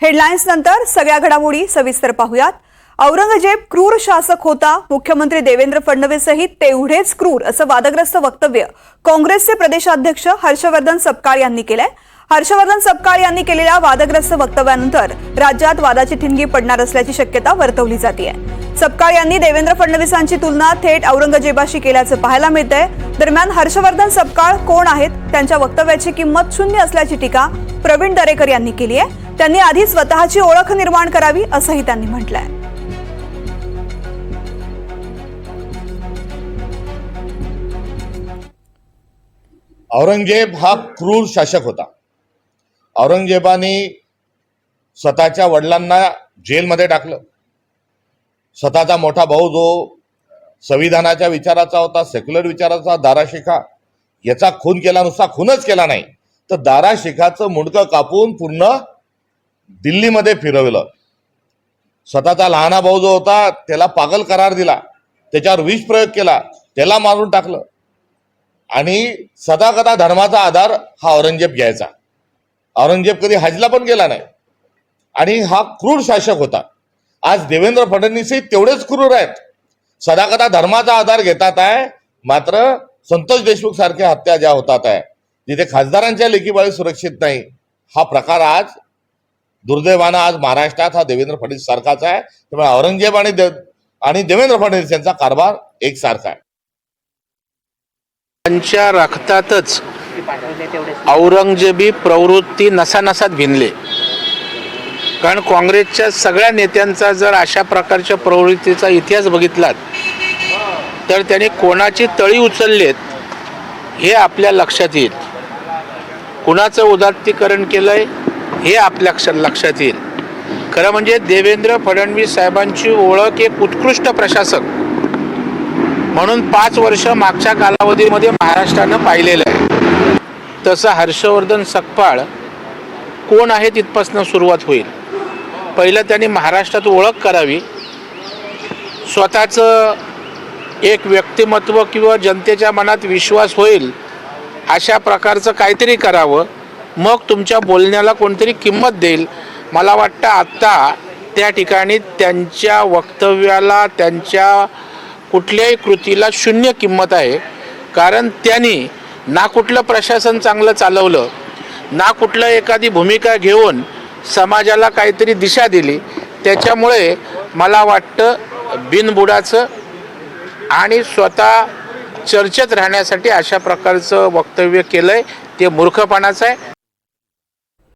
Headlines नंतर सगळ्या घडामोडी सविस्तर पाहूयात। औरंगजेब क्रूर शासक होता, मुख्यमंत्री देवेंद्र फडणवीसही तेवढेच क्रूर असं वादग्रस्त वक्तव्य काँग्रेसचे प्रदेशाध्यक्ष हर्षवर्धन सपकाळ यांनी केलंय। हर्षवर्धन सपकाळ यांनी केलेल्या वादग्रस्त वक्तव्यानंतर राज्यात वादाची ठिणगी पडणार असल्याची शक्यता वर्तवली जाते। सपकाळ यांनी देवेंद्र फडणवीसांची तुलना थेट औरंगजेबाशी केल्याचं पाहायला मिळतंय। दरम्यान हर्षवर्धन सपकाळ कोण आहेत, त्यांच्या वक्तव्याची किंमत शून्य असल्याची टीका प्रवीण दरेकर यांनी केली आहे। त्यांनी आधी स्वतःची ओळख निर्माण करावी असंही त्यांनी म्हटलंय। औरंगजेब हा क्रूर शासक होता। औरंगजेबाने स्वतःच्या वडिलांना जेलमध्ये टाकलं। स्वतःचा मोठा भाऊ जो संविधानाच्या विचाराचा होता, सेक्युलर विचाराचा, दाराशिखा, याचा खून केला। नुसता खूनच केला नाही तर दाराशिखाचं मुंडकं कापून पूर्ण दिल्लीमध्ये फिरवलं। स्वतःचा लहाना भाऊ जो होता त्याला पागल करार दिला, त्याच्यावर विष प्रयोग केला, त्याला मारून टाकलं। आणि सदाकदा धर्माचा आधार हा औरंगजेब घ्यायचा। औरंगजेब कधी हजला पण गेला नाही आणि हा क्रूर शासक होता। आज देवेंद्र फडणवीसही तेवढेच क्रूर आहेत, सदाकदा धर्माचा आधार घेतात आहे, मात्र संतोष देशमुख सारख्या हत्या ज्या होतात आहे, जिथे खासदारांच्या लेकीबाळी सुरक्षित नाही, हा प्रकार आज दुर्दैवानं आज महाराष्ट्रात हा देवेंद्र फडणवीस सारखाच आहे। त्यामुळे औरंगजेब आणि देवेंद्र फडणवीस यांचा कारभार एकसारखा आहे। त्यांच्या रक्तातच औरंगजेबी प्रवृत्ती नसानसात भिनले। कारण काँग्रेसच्या सगळ्या नेत्यांचा जर अशा प्रकारच्या प्रवृत्तीचा इतिहास बघितला तर त्यांनी कोणाची तळी उचललेत हे आपल्या लक्षात येईल, कुणाचं उदात्तीकरण केलंय हे आपल्या लक्षात येईल। खरं म्हणजे देवेंद्र फडणवीस साहेबांची ओळख एक उत्कृष्ट प्रशासक म्हणून 5 वर्ष मागच्या कालावधीमध्ये महाराष्ट्रानं पाहिलेलं आहे। तसं हर्षवर्धन सपकाळ कोण आहे तिथपासून सुरुवात होईल। पहिलं त्यांनी महाराष्ट्रात ओळख करावी, स्वतःचं एक व्यक्तिमत्व किंवा जनतेच्या मनात विश्वास होईल अशा प्रकारचं काहीतरी करावं, मग तुमच्या बोलण्याला कोणतरी किंमत देईल। मला वाटतं आत्ता त्या ठिकाणी त्यांच्या वक्तव्याला, त्यांच्या कुठल्याही कृतीला शून्य किंमत आहे। कारण त्यांनी ना कुठलं प्रशासन चांगलं चालवलं, ना कुठलं एखादी भूमिका घेऊन समाजाला काहीतरी दिशा दिली। त्याच्यामुळे मला वाटतं बिनबुडाचं आणि स्वतः चर्चेत राहण्यासाठी अशा प्रकारचं वक्तव्य केलंय ते मूर्खपणाचं आहे।